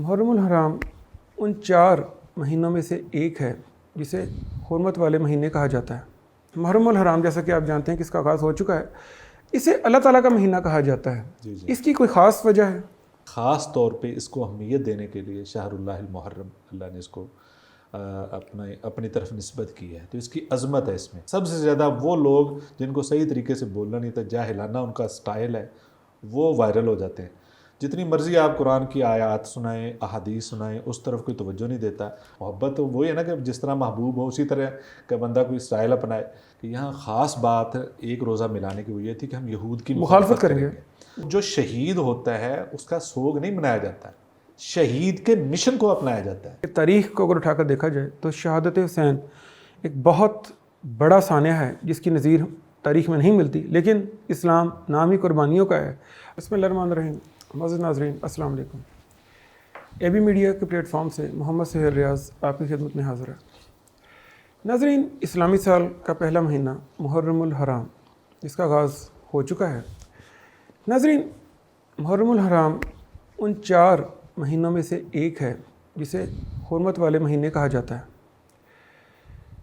محرم الحرام ان 4 مہینوں میں سے ایک ہے جسے حرمت والے مہینے کہا جاتا ہے۔ محرم الحرام جیسا کہ آپ جانتے ہیں کہ اس کا آغاز ہو چکا ہے، اسے اللہ تعالیٰ کا مہینہ کہا جاتا ہے۔ اس کی کوئی خاص وجہ ہے؟ خاص طور پہ اس کو اہمیت دینے کے لیے شہر اللہ المحرم، اللہ نے اس کو اپنی طرف نسبت کی ہے، تو اس کی عظمت ہے۔ اس میں سب سے زیادہ وہ لوگ جن کو صحیح طریقے سے بولنا نہیں تھا، جاہلانہ ان کا سٹائل ہے، وہ وائرل ہو جاتے ہیں۔ جتنی مرضی آپ قرآن کی آیات سنائیں، احادیث سنائیں، اس طرف کوئی توجہ نہیں دیتا۔ محبت تو وہی ہے نا کہ جس طرح محبوب ہو اسی طرح کا بندہ کوئی سٹائل اپنائے۔ کہ یہاں خاص بات ایک روزہ ملانے کی وہ یہ تھی کہ ہم یہود کی مخالفت کریں گے۔ جو شہید ہوتا ہے اس کا سوگ نہیں منایا جاتا، شہید کے مشن کو اپنایا جاتا ہے۔ تاریخ کو اگر اٹھا کر دیکھا جائے تو شہادت حسین ایک بہت بڑا سانحہ ہے جس کی نظیر تاریخ میں نہیں ملتی، لیکن اسلام نام ہی قربانیوں کا ہے۔ بسم اللہ الرحمن الرحیم۔ معزز ناظرین السلام علیکم۔ اے بی میڈیا کے پلیٹ فارم سے محمد سہیل ریاض آپ کی خدمت میں حاضر ہے۔ ناظرین، اسلامی سال کا پہلا مہینہ محرم الحرام جس کا آغاز ہو چکا ہے۔ ناظرین، محرم الحرام ان 4 مہینوں میں سے ایک ہے جسے حرمت والے مہینے کہا جاتا ہے۔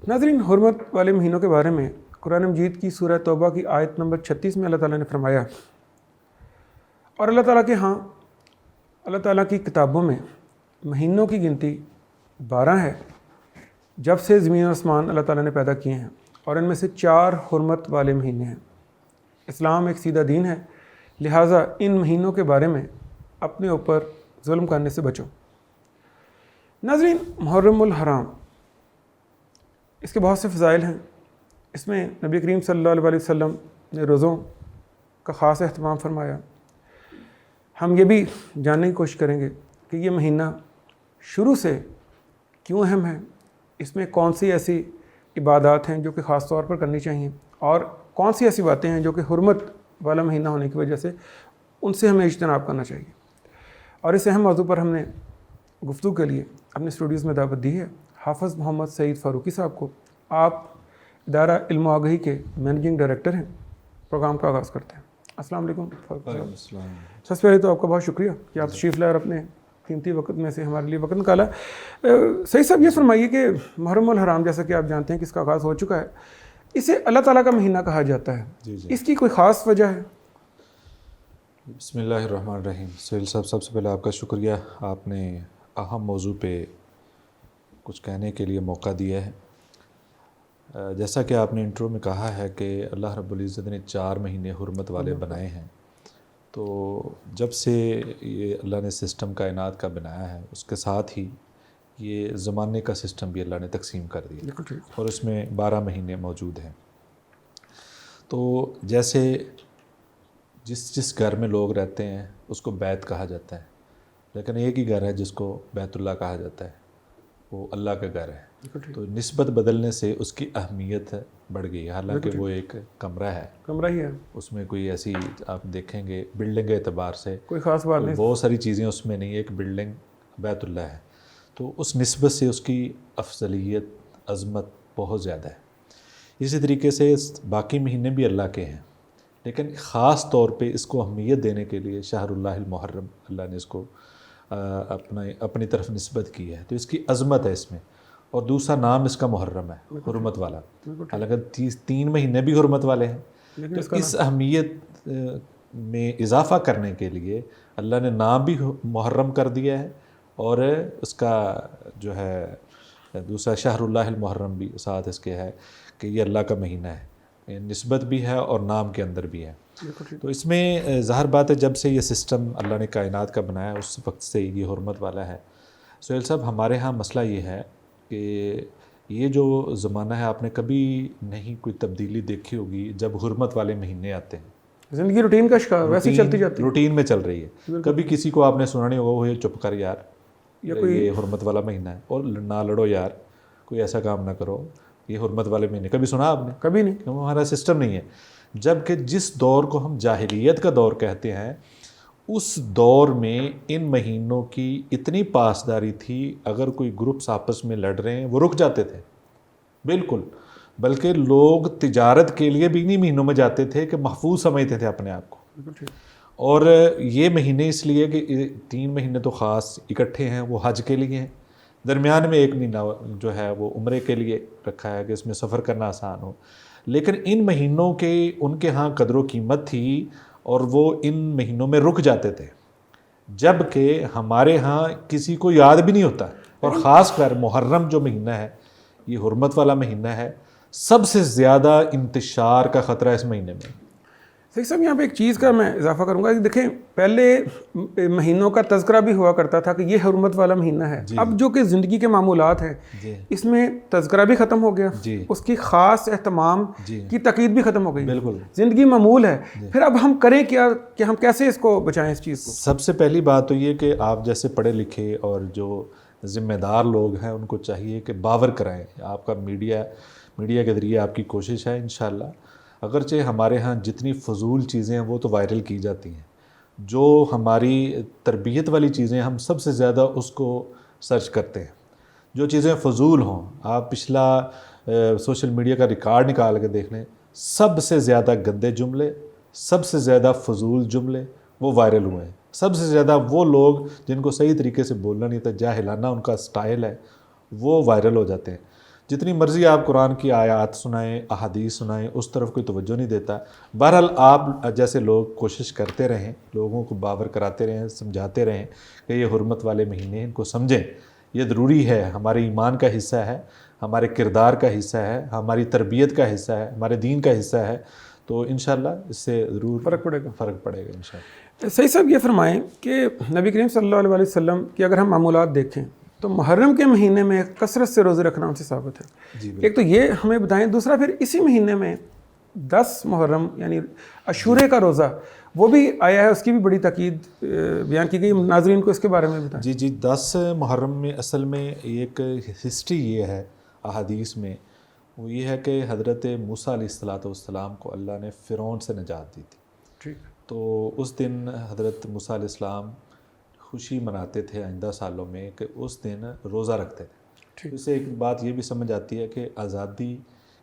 ناظرین، حرمت والے مہینوں کے بارے میں قرآن مجید کی سورہ توبہ کی آیت نمبر 36 میں اللہ تعالیٰ نے فرمایا، اور اللہ تعالیٰ کے ہاں، اللہ تعالیٰ کی کتابوں میں مہینوں کی گنتی 12 ہے جب سے زمین و آسمان اللہ تعالیٰ نے پیدا کیے ہیں، اور ان میں سے 4 حرمت والے مہینے ہیں۔ اسلام ایک سیدھا دین ہے، لہٰذا ان مہینوں کے بارے میں اپنے اوپر ظلم کرنے سے بچو۔ ناظرین، محرم الحرام اس کے بہت سے فضائل ہیں۔ اس میں نبی کریم صلی اللہ علیہ وسلم نے روزوں کا خاص اہتمام فرمایا۔ ہم یہ بھی جاننے کی کوشش کریں گے کہ یہ مہینہ شروع سے کیوں اہم ہے، اس میں کون سی ایسی عبادات ہیں جو کہ خاص طور پر کرنی چاہیے، اور کون سی ایسی باتیں ہیں جو کہ حرمت والا مہینہ ہونے کی وجہ سے ان سے ہمیں اجتناب کرنا چاہیے۔ اور اس اہم موضوع پر ہم نے گفتگو کے لیے اپنے اسٹوڈیوز میں دعوت دی ہے حافظ محمد سعید فاروقی صاحب کو۔ آپ ادارہ علم و آگہی کے مینیجنگ ڈائریکٹر ہیں۔ پروگرام کا آغاز کرتے ہیں۔ السلام علیکم فاروقی صاحب۔ سب سے پہلے تو آپ کا بہت شکریہ کہ آپ تشریف لائے اور اپنے قیمتی وقت میں سے ہمارے لیے وقت نکالا۔ سعید صاحب، یہ فرمائیے کہ محرم الحرام جیسا کہ آپ جانتے ہیں کہ اس کا آغاز ہو چکا ہے، اسے اللہ تعالیٰ کا مہینہ کہا جاتا ہے۔ اس کی کوئی خاص وجہ ہے؟ بسم اللہ الرحمن الرحیم۔ سہیل صاحب، سب سے پہلے آپ کا شکریہ، آپ نے اہم موضوع پہ کچھ کہنے کے لیے موقع دیا ہے۔ جیسا کہ آپ نے انٹرو میں کہا ہے کہ اللہ رب العزت نے 4 مہینے حرمت والے بنائے ہیں، تو جب سے یہ اللہ نے سسٹم کائنات کا بنایا ہے، اس کے ساتھ ہی یہ زمانے کا سسٹم بھی اللہ نے تقسیم کر دیا، اور اس میں 12 مہینے موجود ہیں۔ تو جیسے جس گھر میں لوگ رہتے ہیں اس کو بیت کہا جاتا ہے، لیکن ایک ہی گھر ہے جس کو بیت اللہ کہا جاتا ہے، وہ اللہ کا گھر ہے۔ تو نسبت بدلنے سے اس کی اہمیت بڑھ گئی ہے، حالانکہ وہ ایک کمرہ ہی ہے، اس میں کوئی ایسی آپ دیکھیں گے بلڈنگ کے اعتبار سے کوئی خاص بات نہیں، بہت ساری چیزیں اس میں نہیں، ایک بلڈنگ بیت اللہ ہے، تو اس نسبت سے اس کی افضلیت، عظمت بہت زیادہ ہے۔ اسی طریقے سے باقی مہینے بھی اللہ کے ہیں، لیکن خاص طور پہ اس کو اہمیت دینے کے لیے شہر اللہ المحرم، اللہ نے اس کو اپنی طرف نسبت کی ہے، تو اس کی عظمت ہے اس میں۔ اور دوسرا نام اس کا محرم ہے، حرمت والا، حالانکہ 3 مہینے بھی حرمت والے ہیں، تو اس اہمیت میں اضافہ کرنے کے لیے اللہ نے نام بھی محرم کر دیا ہے، اور اس کا جو ہے دوسرا شہر اللہ المحرم بھی ساتھ اس کے ہے کہ یہ اللہ کا مہینہ ہے، نسبت بھی ہے اور نام کے اندر بھی ہے۔ تو اس میں ظاہر بات ہے جب سے یہ سسٹم اللہ نے کائنات کا بنایا اس وقت سے یہ حرمت والا ہے۔ سہیل صاحب، ہمارے ہاں مسئلہ یہ ہے کہ یہ جو زمانہ ہے، آپ نے کبھی نہیں کوئی تبدیلی دیکھی ہوگی جب حرمت والے مہینے آتے ہیں، زندگی روٹین کا شکار ویسے چلتی جاتی ہے، روٹین میں چل رہی ہے۔ کبھی کسی کو آپ نے سنا نہیں ہوگا وہ یہ چپ کر یار، یہ حرمت والا مہینہ ہے، اور نہ لڑو یار، کوئی ایسا کام نہ کرو، یہ حرمت والے مہینے، کبھی سنا آپ نے؟ کبھی نہیں، کیوں؟ ہمارا سسٹم نہیں ہے۔ جبکہ جس دور کو ہم جاہلیت کا دور کہتے ہیں، اس دور میں ان مہینوں کی اتنی پاسداری تھی، اگر کوئی گروپس آپس میں لڑ رہے ہیں وہ رک جاتے تھے بالکل، بلکہ لوگ تجارت کے لیے بھی انہی مہینوں میں جاتے تھے کہ محفوظ سمجھتے تھے اپنے آپ کو۔ اور یہ مہینے اس لیے کہ 3 مہینے تو خاص اکٹھے ہیں، وہ حج کے لیے ہیں، درمیان میں 1 مہینہ جو ہے وہ عمرے کے لیے رکھا ہے کہ اس میں سفر کرنا آسان ہو. لیکن ان مہینوں کے ان کے ہاں قدر و قیمت تھی اور وہ ان مہینوں میں رک جاتے تھے، جب کہ ہمارے ہاں کسی کو یاد بھی نہیں ہوتا. اور خاص کر محرم جو مہینہ ہے، یہ حرمت والا مہینہ ہے، سب سے زیادہ انتشار کا خطرہ اس مہینے میں. صحیح صاحب، یہاں پہ ایک چیز کا میں اضافہ کروں گا کہ دیکھیں پہلے مہینوں کا تذکرہ بھی ہوا کرتا تھا کہ یہ حرمت والا مہینہ ہے. اب جو کہ زندگی کے معمولات ہیں اس میں تذکرہ بھی ختم ہو گیا، اس کی خاص اہتمام کی تقید بھی ختم ہو گئی. بالکل زندگی معمول ہے. پھر اب ہم کریں کیا کہ ہم کیسے اس کو بچائیں اس چیز کو؟ سب سے پہلی بات تو یہ کہ آپ جیسے پڑھے لکھے اور جو ذمہ دار لوگ ہیں ان کو چاہیے کہ باور کرائیں. آپ کا میڈیا کے ذریعے آپ کی کوشش ہے انشاءاللہ. اگرچہ ہمارے ہاں جتنی فضول چیزیں ہیں وہ تو وائرل کی جاتی ہیں، جو ہماری تربیت والی چیزیں ہم سب سے زیادہ اس کو سرچ کرتے ہیں. جو چیزیں فضول ہوں، آپ پچھلا سوشل میڈیا کا ریکارڈ نکال کے دیکھ لیں، سب سے زیادہ گندے جملے، سب سے زیادہ فضول جملے وہ وائرل ہوئے ہیں. سب سے زیادہ وہ لوگ جن کو صحیح طریقے سے بولنا نہیں تھا، جاہلانہ ان کا سٹائل ہے، وہ وائرل ہو جاتے ہیں. جتنی مرضی آپ قرآن کی آیات سنائیں، احادیث سنائیں، اس طرف کوئی توجہ نہیں دیتا. بہرحال آپ جیسے لوگ کوشش کرتے رہیں، لوگوں کو باور کراتے رہیں، سمجھاتے رہیں کہ یہ حرمت والے مہینے ان کو سمجھیں. یہ ضروری ہے، ہمارے ایمان کا حصہ ہے، ہمارے کردار کا حصہ ہے، ہماری تربیت کا حصہ ہے، ہمارے دین کا حصہ ہے. تو انشاءاللہ اس سے ضرور فرق پڑے گا انشاءاللہ. صحیح صاحب، یہ فرمائیں کہ نبی کریم صلی اللہ علیہ وسلم کی اگر ہم معمولات دیکھیں تو محرم کے مہینے میں کثرت سے روزے رکھنا ان سے ثابت ہے. ایک تو یہ ہمیں بتائیں. دوسرا پھر اسی مہینے میں 10 محرم یعنی عاشورے کا روزہ وہ بھی آیا ہے، اس کی بھی بڑی تاکید بیان کی گئی. ناظرین کو اس کے بارے میں بتائیں. جی 10 محرم میں اصل میں ایک ہسٹری یہ ہے احادیث میں، وہ یہ ہے کہ حضرت موسیٰ علیہ السلام کو اللہ نے فرعون سے نجات دی تھی. ٹھیک. تو اس دن حضرت موسیٰ علیہ السلام خوشی مناتے تھے آئندہ سالوں میں کہ اس دن روزہ رکھتے تھے. اس سے ایک بات یہ بھی سمجھ آتی ہے کہ آزادی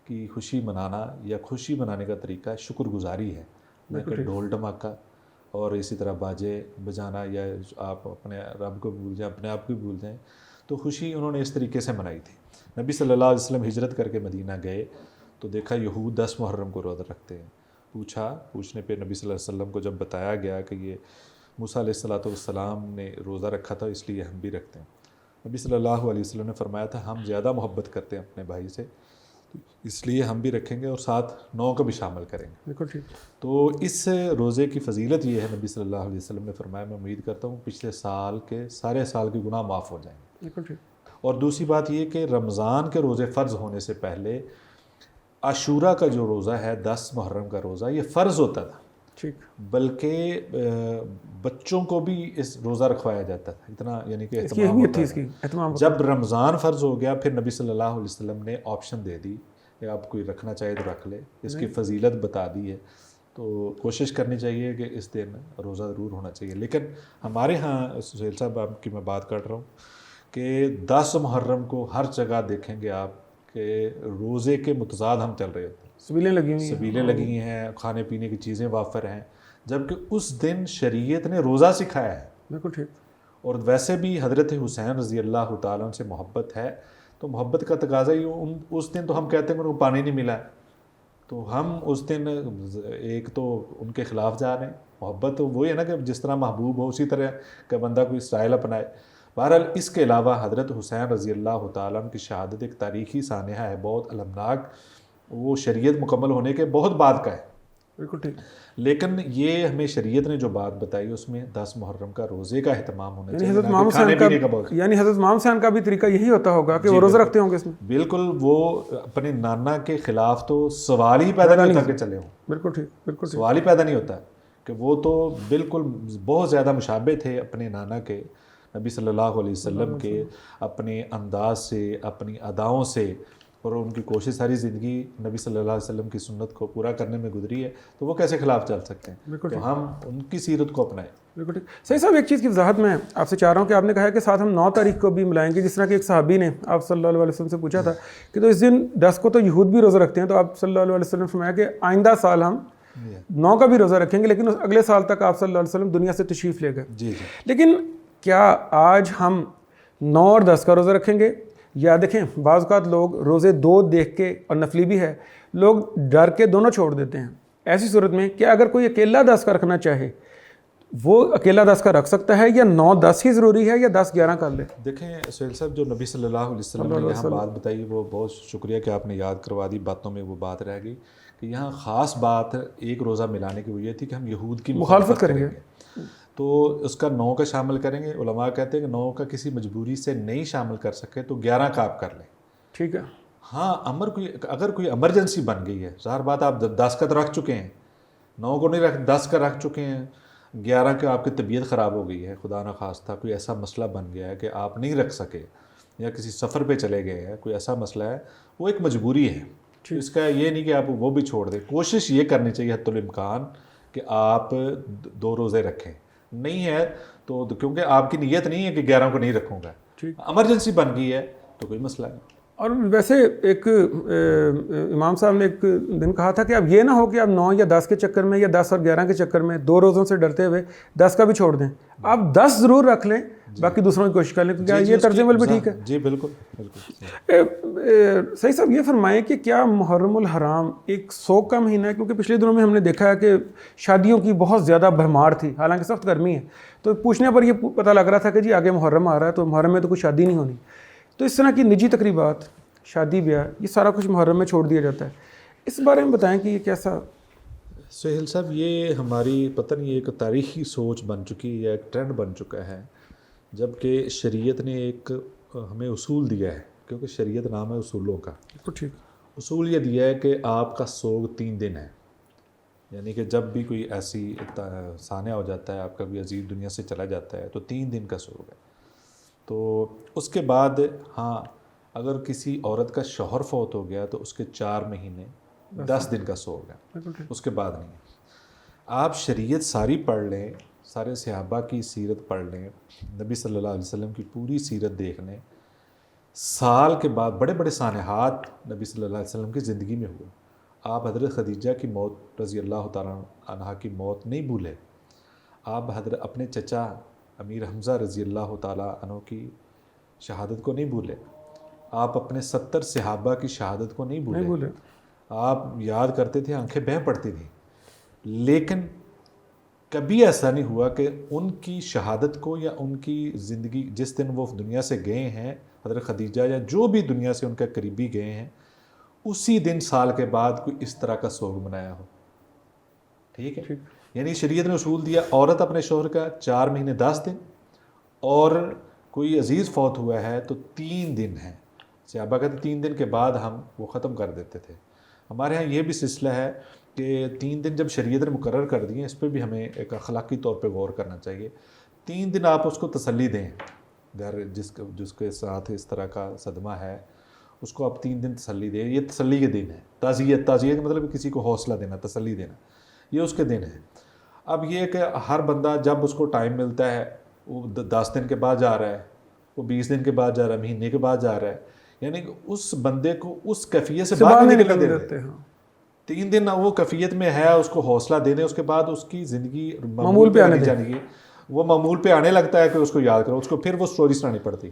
کی خوشی منانا یا خوشی منانے کا طریقہ شکر گزاری ہے، نہ کہ ڈھول ڈھماکہ اور اسی طرح باجے بجانا یا آپ اپنے رب کو بھول جائیں، اپنے آپ کو بھول جائیں. تو خوشی انہوں نے اس طریقے سے منائی تھی. نبی صلی اللہ علیہ وسلم ہجرت کر کے مدینہ گئے تو دیکھا یہود 10 محرم کو روزہ رکھتے ہیں. پوچھنے پہ نبی صلی اللہ علیہ وسلم کو جب بتایا گیا کہ یہ موسیٰ علیہ السلام نے روزہ رکھا تھا اس لیے ہم بھی رکھتے ہیں، نبی صلی اللہ علیہ وسلم نے فرمایا تھا ہم زیادہ محبت کرتے ہیں اپنے بھائی سے، اس لیے ہم بھی رکھیں گے اور ساتھ 9 کو بھی شامل کریں گے. بالکل ٹھیک. تو اس روزے کی فضیلت یہ ہے، نبی صلی اللہ علیہ وسلم نے فرمایا میں امید کرتا ہوں پچھلے سال کے سارے سال کے گناہ معاف ہو جائیں گے. بالکل ٹھیک. اور دوسری بات یہ کہ رمضان کے روزے فرض ہونے سے پہلے عاشورہ کا جو روزہ ہے 10 محرم کا روزہ یہ فرض ہوتا تھا. ٹھیک. بلکہ بچوں کو بھی اس روزہ رکھوایا جاتا تھا، اتنا یعنی کہ اہتمام. جب رمضان فرض ہو گیا پھر نبی صلی اللہ علیہ وسلم نے آپشن دے دی کہ آپ کوئی رکھنا چاہے تو رکھ لے، اس کی فضیلت بتا دی ہے. تو کوشش کرنی چاہیے کہ اس دن روزہ ضرور ہونا چاہیے. لیکن ہمارے ہاں سہیل صاحب آپ کی میں بات کر رہا ہوں کہ 10 محرم کو ہر جگہ دیکھیں گے آپ کہ روزے کے متضاد ہم چل رہے ہوتے ہیں. سبیلیں لگی ہیں، کھانے پینے کی چیزیں وافر ہیں، جبکہ اس دن شریعت نے روزہ سکھایا ہے. بالکل ٹھیک. اور ویسے بھی حضرت حسین رضی اللہ تعالیٰ سے محبت ہے، تو محبت کا تقاضا ہی اس دن تو ہم کہتے ہیں کہ ان کو پانی نہیں ملا، تو ہم اس دن ایک تو ان کے خلاف جا رہے ہیں. محبت تو وہی ہے نا کہ جس طرح محبوب ہو اسی طرح کا بندہ کوئی اسٹائل اپنائے. بہرحال اس کے علاوہ حضرت حسین رضی اللہ تعالیٰ عنہ کی شہادت ایک تاریخی سانحہ ہے، بہت المناک، وہ شریعت مکمل ہونے کے بہت بعد کا ہے. بالکل ٹھیک. لیکن یہ ہمیں شریعت نے جو بات بتائی اس میں 10 محرم کا روزے کا اہتمام ہونا چاہیے. حضرت امام حسین کا بھی طریقہ یہی ہوتا ہوگا کہ وہ روزہ رکھتے ہوں گے اس میں. بالکل، وہ اپنے نانا کے خلاف تو سوال ہی پیدا نہیں ہوتا کہ چلے ہوں. بالکل ٹھیک. بالکل سوال ہی پیدا نہیں ہوتا کہ وہ تو بالکل بہت زیادہ مشابہ تھے اپنے نانا کے، نبی صلی اللہ علیہ وسلم کے، اپنے انداز سے، اپنی اداؤں سے، اور ان کی کوشش ساری زندگی نبی صلی اللہ علیہ وسلم کی سنت کو پورا کرنے میں گزری ہے، تو وہ کیسے خلاف چل سکتے ہیں؟ تو ہم ان کی سیرت کو اپنائیں. بالکل ٹھیک. صحیح صاحب، ایک چیز کی وضاحت میں آپ سے چاہ رہا ہوں کہ آپ نے کہا ہے کہ ساتھ ہم 9 تاریخ کو بھی ملائیں گے، جس طرح کہ ایک صحابی نے آپ صلی اللہ علیہ وسلم سے پوچھا تھا کہ تو اس دن 10 کو تو یہود بھی روزہ رکھتے ہیں، تو آپ صلی اللہ علیہ وسلم نے فرمایا کہ آئندہ سال ہم 9 کا بھی روزہ رکھیں گے لیکن اگلے سال تک آپ صلی اللہ علیہ وسلم دنیا سے تشریف لے گئے. جی جی. لیکن کیا آج ہم 9 اور 10 کا روزہ رکھیں گے؟ یا دیکھیں بعض اوقات لوگ روزے 2 دیکھ کے، اور نفلی بھی ہے، لوگ ڈر کے دونوں چھوڑ دیتے ہیں. ایسی صورت میں کیا اگر کوئی اکیلا 10 کا رکھنا چاہے وہ اکیلا 10 کا رکھ سکتا ہے، یا 9-10 ہی ضروری ہے، یا 10-11 کر لے؟ دیکھیں سہیل صاحب، جو نبی صلی اللہ علیہ وسلم نے یہاں بات بتائی وہ بہت شکریہ کہ آپ نے یاد کروا دی. باتوں میں وہ بات رہ گئی کہ یہاں خاص بات ایک روزہ ملانے کی وہ یہ تھی کہ ہم یہود کی مخالفت کریں گے، تو اس کا 9 کا شامل کریں گے. علماء کہتے ہیں کہ 9 کا کسی مجبوری سے نہیں شامل کر سکے تو 11 کا آپ کر لیں. ٹھیک ہے. ہاں اگر کوئی ایمرجنسی بن گئی ہے، ظاہر بات آپ 10 کا تو رکھ چکے ہیں، 9 کو نہیں 10 کا رکھ چکے ہیں، 11 کا آپ کی طبیعت خراب ہو گئی ہے، خدا نخواستہ کوئی ایسا مسئلہ بن گیا ہے کہ آپ نہیں رکھ سکے، یا کسی سفر پہ چلے گئے ہیں، کوئی ایسا مسئلہ ہے، وہ ایک مجبوری ہے. اس کا یہ نہیں کہ آپ وہ بھی چھوڑ دیں. کوشش یہ کرنی چاہیے حتی الامکان کہ آپ 2 روزے رکھیں. نہیں ہے تو کیونکہ آپ کی نیت نہیں ہے کہ 11 کو نہیں رکھوں گا، ایمرجنسی بن گئی ہے تو کوئی مسئلہ نہیں. اور ویسے ایک امام صاحب نے ایک دن کہا تھا کہ اب یہ نہ ہو کہ آپ 9 یا 10 کے چکر میں، یا 10 اور 11 کے چکر میں 2 روزوں سے ڈرتے ہوئے 10 کا بھی چھوڑ دیں. آپ 10 ضرور رکھ لیں، باقی دوسروں کی کوشش کر لیں. کیا یہ طرز عمل بھی ٹھیک ہے؟ جی بالکل. صحیح صاحب یہ فرمائیں کہ کیا محرم الحرام ایک سوگ کا مہینہ ہے؟ کیونکہ پچھلے دنوں میں ہم نے دیکھا ہے کہ شادیوں کی بہت زیادہ بھرمار تھی، حالانکہ سخت گرمی ہے، تو پوچھنے پر یہ پتہ لگ رہا تھا کہ جی آگے محرم آ رہا ہے تو محرم میں تو کوئی شادی نہیں ہونی. تو اس طرح کی نجی تقریبات، شادی بیاہ، یہ سارا کچھ محرم میں چھوڑ دیا جاتا ہے. اس بارے میں بتائیں کہ یہ کیسا؟ سہیل صاحب یہ ہماری پتہ نہیں ایک تاریخی سوچ بن چکی ہے، ایک ٹرینڈ بن چکا ہے، جبکہ شریعت نے ایک ہمیں اصول دیا ہے، کیونکہ شریعت نام ہے اصولوں کا. ٹھیک. اصول یہ دیا ہے کہ آپ کا سوگ 3 دن ہے، یعنی کہ جب بھی کوئی ایسی سانحہ ہو جاتا ہے، آپ کا کوئی عزیز دنیا سے چلا جاتا ہے تو 3 دن کا سوگ ہے. تو اس کے بعد ہاں اگر کسی عورت کا شوہر فوت ہو گیا تو اس کے 4 مہینے 10 دن کا سوگ ہے، اس کے بعد نہیں ہے. آپ شریعت ساری پڑھ لیں، سارے صحابہ کی سیرت پڑھ لیں، نبی صلی اللہ علیہ وسلم کی پوری سیرت دیکھ لیں، سال کے بعد بڑے بڑے سانحات نبی صلی اللہ علیہ وسلم کی زندگی میں ہوئے. آپ حضرت خدیجہ کی موت رضی اللہ تعالیٰ عنہا کی موت نہیں بھولے، آپ اپنے چچا امیر حمزہ رضی اللہ تعالیٰ عنہ کی شہادت کو نہیں بھولے، آپ اپنے 70 صحابہ کی شہادت کو نہیں بھولے. آپ یاد کرتے تھے، آنکھیں بہہ پڑتی تھیں، لیکن کبھی ایسا نہیں ہوا کہ ان کی شہادت کو یا ان کی زندگی جس دن وہ دنیا سے گئے ہیں، حضرت خدیجہ یا جو بھی دنیا سے ان کے قریبی گئے ہیں، اسی دن سال کے بعد کوئی اس طرح کا سوگ منایا ہو. ٹھیک ہے. یعنی شریعت نے اصول دیا، عورت اپنے شوہر کا 4 مہینے 10 دن، اور کوئی عزیز فوت ہوا ہے تو 3 دن ہے. صحابہ کہتے 3 دن کے بعد ہم وہ ختم کر دیتے تھے. ہمارے ہاں یہ بھی سلسلہ ہے کہ 3 دن جب شریعت نے مقرر کر دیے، اس پہ بھی ہمیں ایک اخلاقی طور پہ غور کرنا چاہیے. 3 دن آپ اس کو تسلی دیں، گھر جس کے ساتھ اس طرح کا صدمہ ہے اس کو آپ 3 دن تسلی دیں. یہ تسلی کے دن ہے. تعزیت کا مطلب کسی کو حوصلہ دینا، تسلی دینا، یہ اس کے دن ہے. اب یہ کہ ہر بندہ جب اس کو ٹائم ملتا ہے، وہ 10 دن کے بعد جا رہا ہے، وہ 20 دن کے بعد جا رہا ہے، مہینے کے بعد جا رہا ہے، یعنی کہ اس بندے کو اس کیفیت سے باہر نہیں نکلنے دیتے. 3 دن وہ کیفیت میں ہے، اس کو حوصلہ دے دیں، اس کے بعد اس کی زندگی معمول پہ آنے جائے. وہ معمول پہ آنے لگتا ہے کہ اس کو یاد کرو، اس کو پھر وہ سٹوری سنانی پڑتی،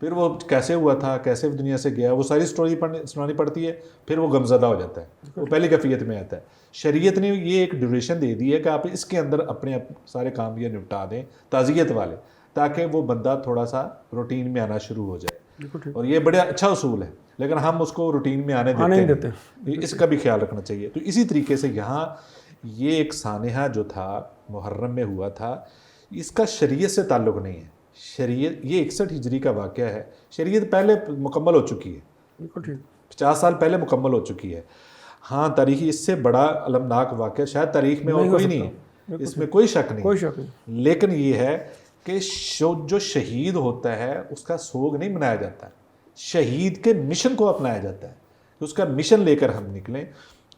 پھر وہ کیسے ہوا تھا، کیسے دنیا سے گیا، وہ ساری سٹوری سنانی پڑتی ہے، پھر وہ غمزدہ ہو جاتا ہے، وہ پہلی کیفیت میں آتا ہے. شریعت نے یہ ایک ڈیوریشن دے دی ہے کہ آپ اس کے اندر اپنے سارے کام یہ نپٹا دیں تعزیت والے، تاکہ وہ بندہ تھوڑا سا روٹین میں آنا شروع ہو جائے. اور یہ بڑا اچھا اصول ہے، لیکن ہم اس کو روٹین میں آنے دیتے ہیں، اس کا بھی خیال رکھنا چاہیے. تو اسی طریقے سے یہاں یہ ایک سانحہ جو تھا محرم میں ہوا تھا، اس کا شریعت سے تعلق نہیں ہے. شریعت یہ 61 ہجری کا واقعہ ہے، شریعت پہلے مکمل ہو چکی ہے، 50 سال پہلے مکمل ہو چکی ہے. ہاں تاریخی اس سے بڑا المناک واقعہ شاید تاریخ میں اور کوئی نہیں ہے، اس میں کوئی شک نہیں. لیکن یہ ہے کہ جو شہید ہوتا ہے اس کا سوگ نہیں منایا جاتا، شہید کے مشن کو اپنایا جاتا ہے. اس کا مشن لے کر ہم نکلیں،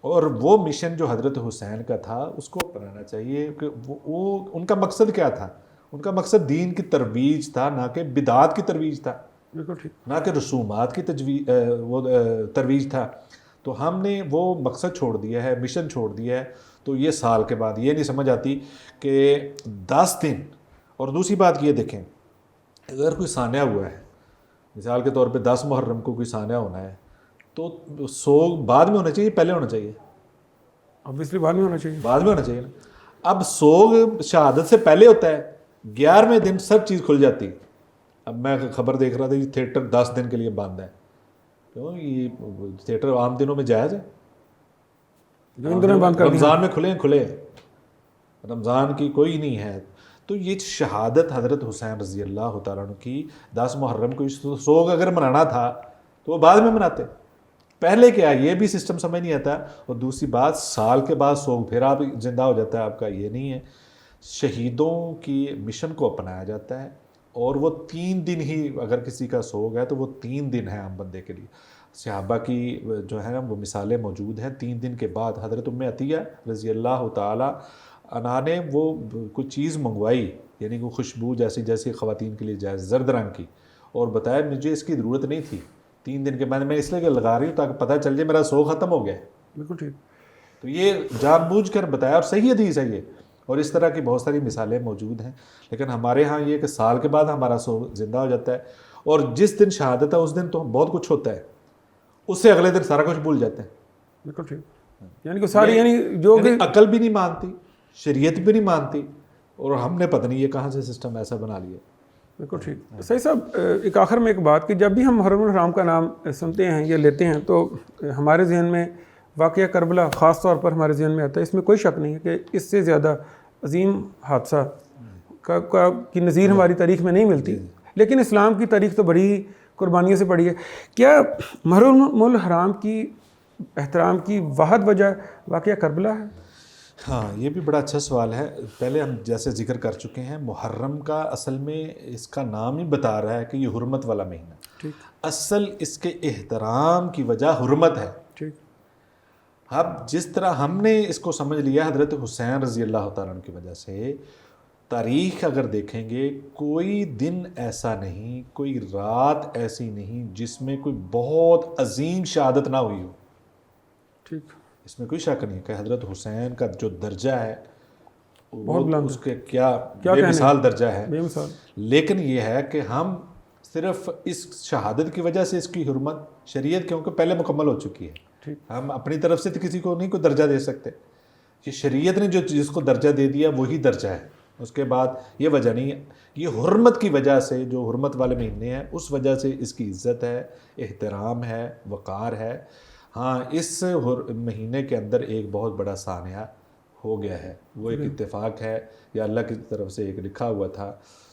اور وہ مشن جو حضرت حسین کا تھا اس کو اپنانا چاہیے. کہ وہ ان کا مقصد کیا تھا؟ ان کا مقصد دین کی ترویج تھا، نہ کہ بدعات کی ترویج تھا، نہ کہ رسومات کی ترویج تھا. تو ہم نے وہ مقصد چھوڑ دیا ہے, مشن چھوڑ دیا ہے. تو یہ سال کے بعد یہ نہیں سمجھ آتی کہ 10 دن. اور دوسری بات یہ دیکھیں, اگر کوئی سانحہ ہوا ہے, مثال کے طور پہ 10 محرم کو کوئی سانحہ ہونا ہے, تو سوگ بعد میں ہونا چاہیے, پہلے ہونا چاہیے؟ obviously بعد میں ہونا چاہیے. بعد میں ہونا چاہیے نا. اب سوگ شہادت سے پہلے ہوتا ہے, 11ویں دن سب چیز کھل جاتی. اب میں خبر دیکھ رہا تھا یہ تھیٹر 10 دن کے لیے بند ہے. کیوں؟ یہ تھیٹر عام دنوں میں جائز ہے, جو ان دنوں بند کر دیا. رمضان میں کھلے, رمضان کی کوئی نہیں ہے. تو یہ شہادت حضرت حسین رضی اللہ تعالیٰ عنہ کی 10 محرم کو سوگ اگر منانا تھا تو وہ بعد میں مناتے, پہلے کیا یہ بھی سسٹم سمجھ نہیں آتا. اور دوسری بات, سال کے بعد سوگ پھر آپ زندہ ہو جاتا ہے آپ کا, یہ نہیں ہے. شہیدوں کی مشن کو اپنایا جاتا ہے, اور وہ 3 دن ہی, اگر کسی کا سوگ ہے تو وہ 3 دن ہے عام بندے کے لیے. صحابہ کی جو ہے نا وہ مثالیں موجود ہیں. 3 دن کے بعد حضرت ام عطیہ رضی اللہ تعالیٰ عنہا نے وہ کوئی چیز منگوائی, یعنی کوئی خوشبو جیسی خواتین کے لیے جائز, زرد رنگ کی, اور بتایا مجھے اس کی ضرورت نہیں تھی. 3 دن کے بعد میں اس لیے لگا رہی ہوں تاکہ پتہ چل جائے میرا سوگ ختم ہو گیا. بالکل ٹھیک. تو یہ جان بوجھ کر بتایا, اور صحیح حدیث ہے یہ. اور اس طرح کی بہت ساری مثالیں موجود ہیں. لیکن ہمارے ہاں یہ کہ سال کے بعد ہمارا سوگ زندہ ہو جاتا ہے, اور جس دن شہادت ہے اس دن تو بہت کچھ ہوتا ہے, اس سے اگلے دن سارا کچھ بھول جاتے ہیں. بالکل ٹھیک. یعنی کہ ساری یعنی جو کہ عقل بھی نہیں مانتی, شریعت بھی نہیں مانتی, اور ہم نے پتہ نہیں یہ کہاں سے سسٹم ایسا بنا لیا. بالکل ٹھیک. صحیح صاحب, ایک آخر میں ایک بات کہ جب بھی ہم محرم الحرام کا نام سنتے ہیں یا لیتے ہیں تو ہمارے ذہن میں واقعہ کربلا خاص طور پر ہمارے ذہن میں آتا ہے. اس میں کوئی شک نہیں ہے کہ اس سے زیادہ عظیم حادثہ کی نظیر ہماری تاریخ میں نہیں ملتی. لیکن اسلام کی تاریخ تو بڑی قربانیوں سے پڑی ہے. کیا محرم الحرام کی احترام کی واحد وجہ واقعہ کربلا ہے؟ ہاں, یہ بھی بڑا اچھا سوال ہے. پہلے ہم جیسے ذکر کر چکے ہیں, محرم کا اصل میں اس کا نام ہی بتا رہا ہے کہ یہ حرمت والا مہینہ. ٹھیک. اصل اس کے احترام کی وجہ حرمت ہے. ٹھیک. اب جس طرح ہم نے اس کو سمجھ لیا حضرت حسین رضی اللہ تعالیٰ عنہ کی وجہ سے, تاریخ اگر دیکھیں گے کوئی دن ایسا نہیں, کوئی رات ایسی نہیں جس میں کوئی بہت عظیم شہادت نہ ہوئی ہو. ٹھیک. اس میں کوئی شک نہیں کہ حضرت حسین کا جو درجہ ہے بہت بلند, اس کے کیا بے مثال درجہ ہے. بے مثال. لیکن یہ ہے کہ ہم صرف اس شہادت کی وجہ سے اس کی حرمت, شریعت کیونکہ پہلے مکمل ہو چکی ہے, ہم اپنی طرف سے تو کسی کو نہیں کوئی درجہ دے سکتے. یہ شریعت نے جو جس کو درجہ دے دیا وہی درجہ ہے, اس کے بعد یہ وجہ نہیں ہے. یہ حرمت کی وجہ سے, جو حرمت والے مہینے ہیں اس وجہ سے اس کی عزت ہے, احترام ہے, وقار ہے. ہاں, اس مہینے کے اندر ایک بہت بڑا سانحہ ہو گیا ہے, وہ ایک اتفاق ہے یا اللہ کی طرف سے ایک لکھا ہوا تھا,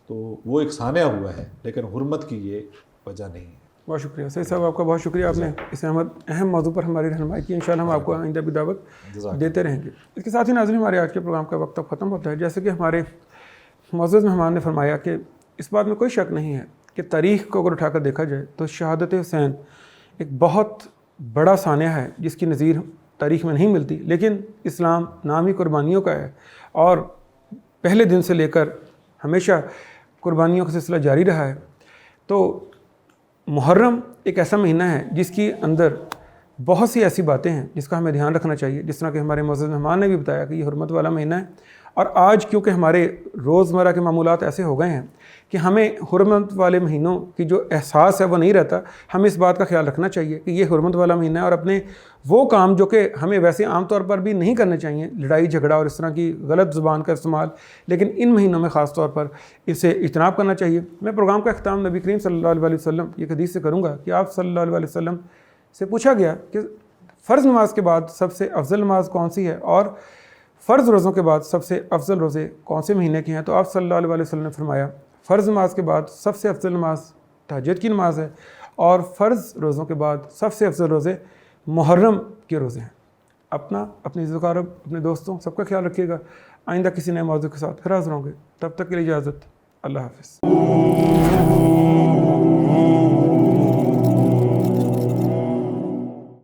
تو وہ ایک سانحہ ہوا ہے, لیکن حرمت کی یہ وجہ نہیں ہے. بہت شکریہ سید صاحب, آپ کا بہت شکریہ. آپ نے اس اہم موضوع پر ہماری رہنمائی کی. انشاءاللہ ہم آپ کو آئندہ بھی دعوت دیتے رہیں گے. اس کے ساتھ ہی ناظرین, ہمارے آج کے پروگرام کا وقت اب ختم ہوتا ہے. جیسے کہ ہمارے معزز مہمان نے فرمایا کہ اس بات میں کوئی شک نہیں ہے کہ تاریخ کو اگر اٹھا کر دیکھا جائے تو شہادت حسین ایک بہت بڑا سانحہ ہے جس کی نظیر تاریخ میں نہیں ملتی. لیکن اسلام نام ہی قربانیوں کا ہے, اور پہلے دن سے لے کر ہمیشہ قربانیوں کا سلسلہ جاری رہا ہے. تو محرم ایک ایسا مہینہ ہے جس کی اندر بہت سی ایسی باتیں ہیں جس کا ہمیں دھیان رکھنا چاہیے. جس طرح کہ ہمارے معزز مہمان نے بھی بتایا کہ یہ حرمت والا مہینہ ہے, اور آج کیونکہ ہمارے روزمرہ کے معمولات ایسے ہو گئے ہیں کہ ہمیں حرمت والے مہینوں کی جو احساس ہے وہ نہیں رہتا. ہمیں اس بات کا خیال رکھنا چاہیے کہ یہ حرمت والا مہینہ ہے, اور اپنے وہ کام جو کہ ہمیں ویسے عام طور پر بھی نہیں کرنے چاہیے, لڑائی جھگڑا اور اس طرح کی غلط زبان کا استعمال, لیکن ان مہینوں میں خاص طور پر اسے اجتناب کرنا چاہیے. میں پروگرام کا اختتام نبی کریم صلی اللہ علیہ وسلم یہ حدیث سے کروں گا کہ آپ صلی اللہ علیہ وسلم سے پوچھا گیا کہ فرض نماز کے بعد سب سے افضل نماز کون سی ہے, اور فرض روزوں کے بعد سب سے افضل روزے کون سے مہینے کے ہیں. تو آپ صلی اللہ علیہ وسلم نے فرمایا فرض نماز کے بعد سب سے افضل نماز تہجد کی نماز ہے, اور فرض روزوں کے بعد سب سے افضل روزے محرم کے روزے ہیں. اپنی ذکارب, اپنے دوستوں, سب کا خیال رکھیے گا. آئندہ کسی نئے موضوع کے ساتھ پھر حاضر ہوں گے. تب تک کے لیے اجازت. اللہ حافظ.